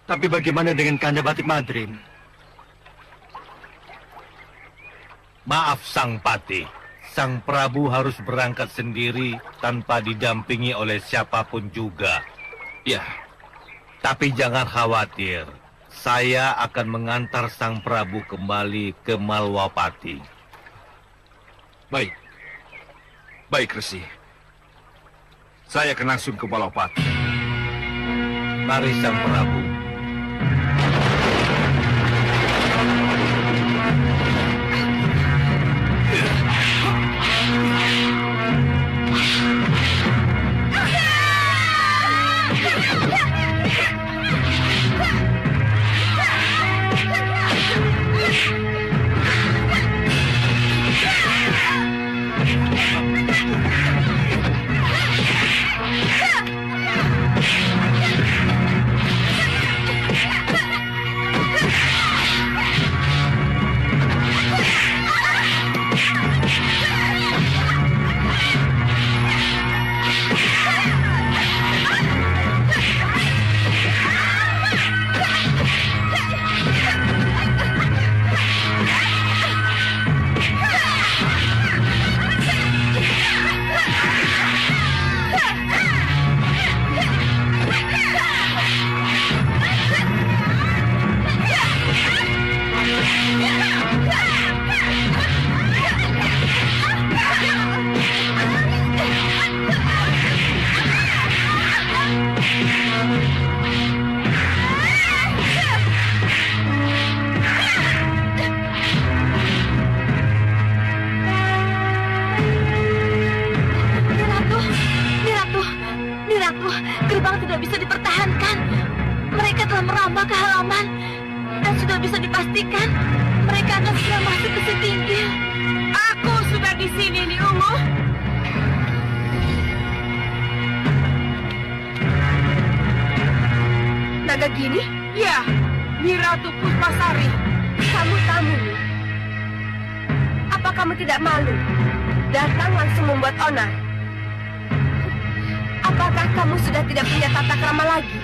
bagaimana dengan Kanda Batik Madrim? Maaf Sang Pati, Sang Prabu harus berangkat sendiri tanpa didampingi oleh siapapun juga. Ya, tapi jangan khawatir, saya akan mengantar Sang Prabu kembali ke Malwapati. Baik, baik Resi. Saya akan langsung ke Malwapati. Mari Sang Prabu. bisa dipertahankan. Mereka telah merambah ke halaman dan sudah bisa dipastikan mereka akan segera masuk ke Setinggil. Aku sudah di sini, Ni Ungu. Nagagini? Ya, Nyi Ratu Puspasari. Kamu tamu, Ni. Apa kamu tidak malu? Datang langsung membuat onar. Apakah kamu sudah tidak punya tata krama lagi?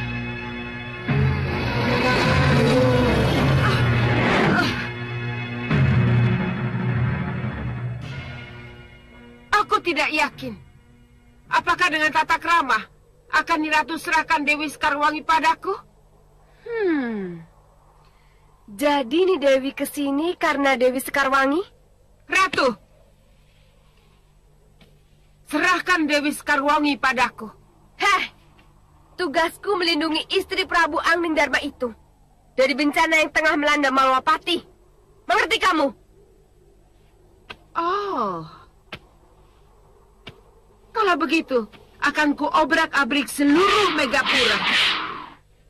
Aku tidak yakin. Apakah dengan tata krama akan Nyi Ratu serahkan Dewi Sekarwangi padaku? Jadi nih Dewi kesini karena Dewi Sekarwangi? Ratu, serahkan Dewi Sekarwangi padaku. Heh, tugasku melindungi istri Prabu Anglingdarma itu dari bencana yang tengah melanda Malwapati. Mengerti kamu? Oh, kalau begitu akan kuobrak-abrik seluruh Megapura.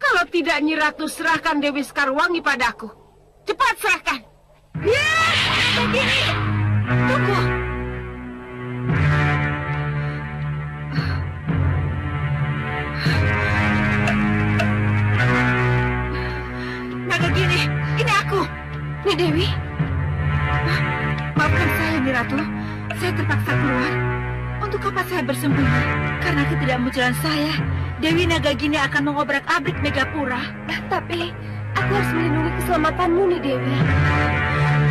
Kalau tidak, Nyi Ratu serahkan Dewi Sekarwangi padaku. Cepat serahkan. Ya, begini. Tunggu. Nagagini, ini aku. Ini Dewi. Maafkan saya, Nyi Ratu. Saya terpaksa keluar. Untuk apa saya bersembunyi? Karena ketidakmunculan saya, Dewi Nagagini akan mengobrak-abrik Megapura. Tapi aku harus melindungi keselamatanmu nih, Dewi.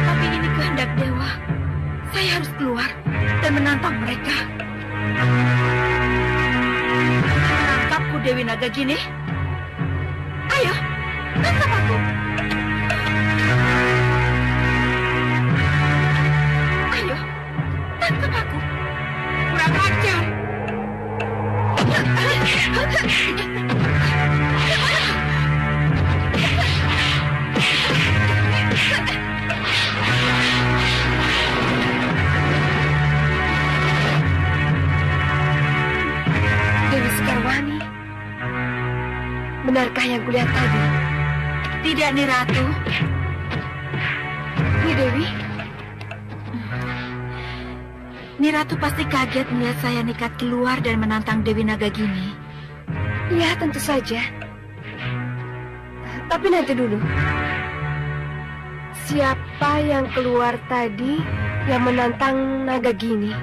Tapi ini kehendak dewa. Saya harus keluar dan menantang mereka. Tangkapku, Dewi Nagagini. Ayo, tangkap aku. Ayo, tangkap aku. Kurang ajar. Dewi Sekarwangi, benarkah yang kulihat tadi? Tidak, Nyi Ratu. Nyi Dewi? Nyi Ratu pasti kaget melihat saya nekat keluar dan menantang Dewi Nagagini. Ya, tentu saja. Tapi nanti dulu. Siapa yang keluar tadi yang menantang Nagagini?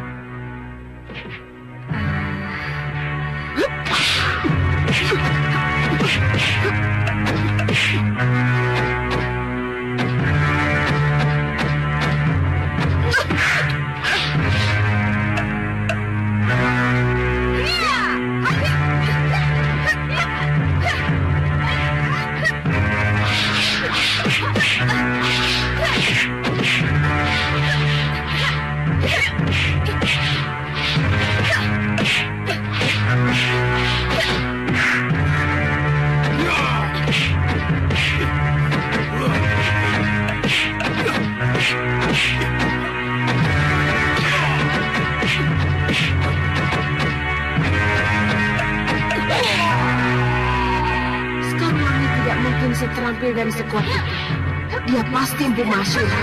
Terampil dan sekuat itu. Dia pasti Empu Masyura.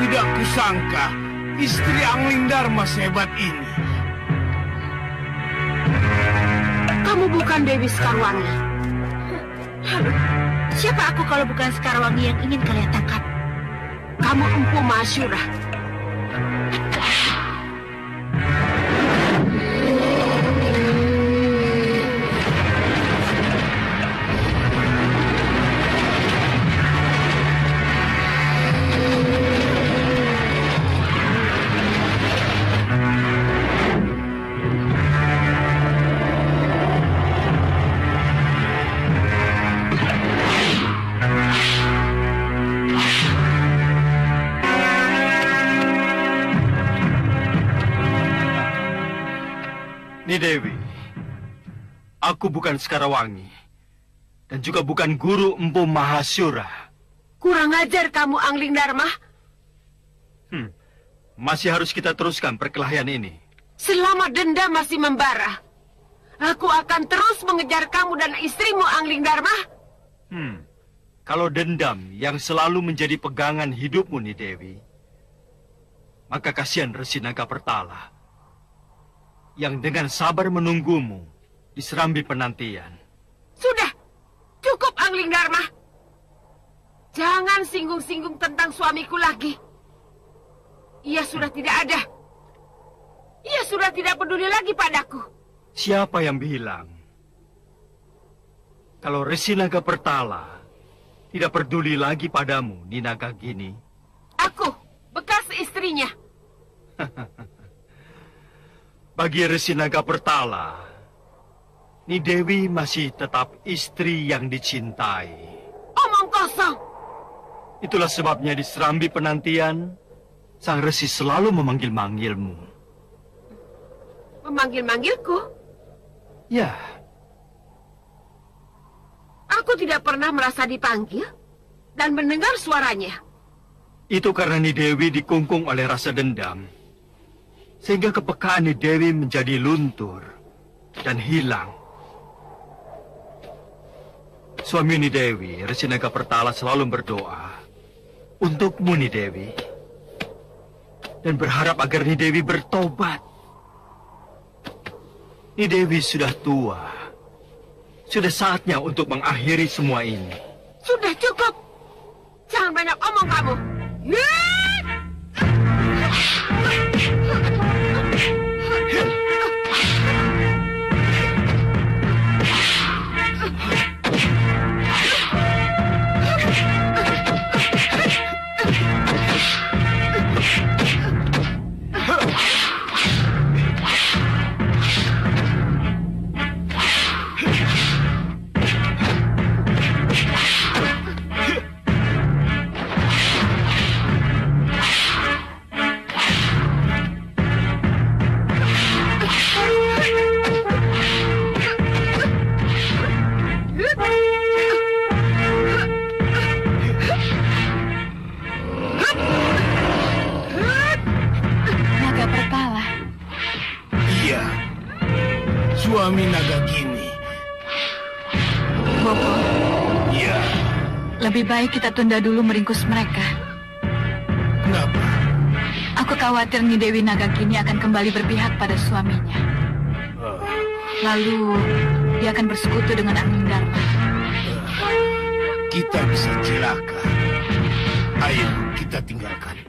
Tidak kusangka istri Anglingdarma sehebat ini. Kamu bukan Dewi Sekarwangi. Lalu, siapa aku kalau bukan Sekarwangi yang ingin kalian tangkap? Kamu Empu Masyura. Dewi, aku bukan Sekarawangi dan juga bukan guru Empu Mahasura. Kurang ajar kamu, Angling Dharma. Masih harus kita teruskan perkelahian ini. Selama dendam masih membara, aku akan terus mengejar kamu dan istrimu, Angling Dharma. Kalau dendam yang selalu menjadi pegangan hidupmu, Dewi, maka kasihan Resi Naga Pertala yang dengan sabar menunggumu di Serambi Penantian. Sudah, cukup Angling Dharma. Jangan singgung-singgung tentang suamiku lagi. Ia sudah tidak ada. Ia sudah tidak peduli lagi padaku. Siapa yang bilang kalau Resi Naga Pertala tidak peduli lagi padamu, Ni Nagagini? Aku, bekas istrinya. Bagi Resi Naga Pertala, Ni Dewi masih tetap istri yang dicintai. Omong kosong. Itulah sebabnya di Serambi Penantian, Sang Resi selalu memanggil-manggilmu. Memanggil-manggilku? Ya. Aku tidak pernah merasa dipanggil dan mendengar suaranya. Itu karena Ni Dewi dikungkung oleh rasa dendam, sehingga kepekaan Ni Dewi menjadi luntur dan hilang. Suami Ni Dewi, Resi Naga Pertala, selalu berdoa untukmu, Ni Dewi, dan berharap agar Ni Dewi bertobat. Ni Dewi sudah tua. Sudah saatnya untuk mengakhiri semua ini. Sudah cukup. Jangan banyak omong kamu. Suami Nagagini. Bopo. Ya. Lebih baik kita tunda dulu meringkus mereka. Kenapa? Aku khawatir Ni Dewi Nagagini akan kembali berpihak pada suaminya. Lalu dia akan bersekutu dengan Angling Dharma. Kita bisa celaka. Ayo kita tinggalkan.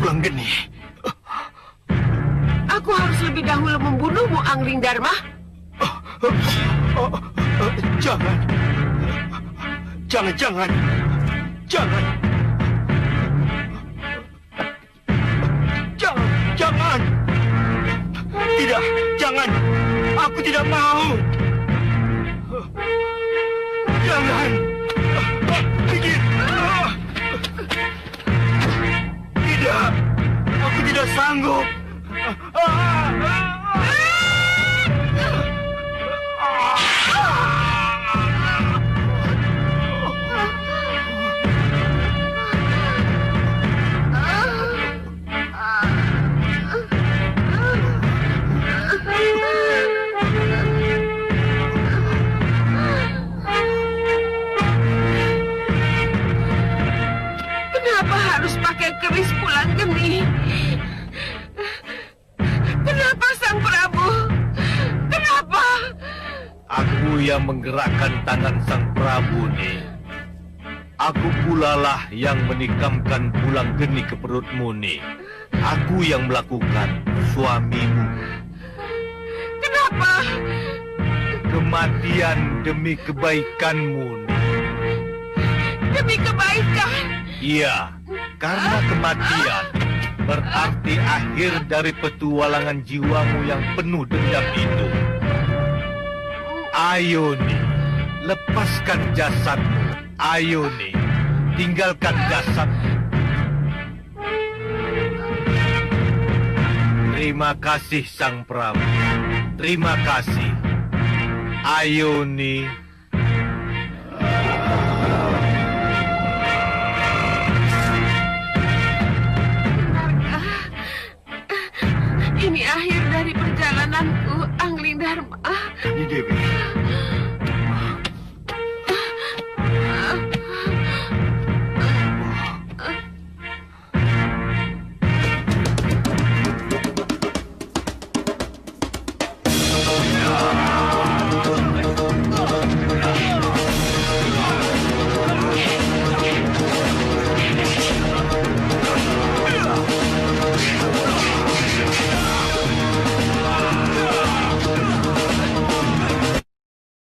Pulanggeni. Aku harus lebih dahulu membunuhmu, Angling Dharma. Jangan. Jangan. Jangan. Tidak, jangan. Aku tidak mau. Jangan. Pikir. Tidak, aku tidak sanggup. Kenapa harus pakai keris Pulanggeni? Kenapa Sang Prabu? Kenapa? Aku yang menggerakkan tangan Sang Prabu, nih. Aku pula lah yang menikamkan Pulanggeni ke perutmu, nih. Aku yang melakukan, suamimu. Kenapa? Kematian demi kebaikanmu, nih. Demi kebaikan? Iya, karena kematian berarti akhir dari petualangan jiwamu yang penuh dendam itu. Ayo nih, lepaskan jasadmu. Ayo nih, tinggalkan jasadmu. Terima kasih Sang Prabu. Terima kasih. Ayo nih. Ini akhir dari perjalananku, Angling Dharma.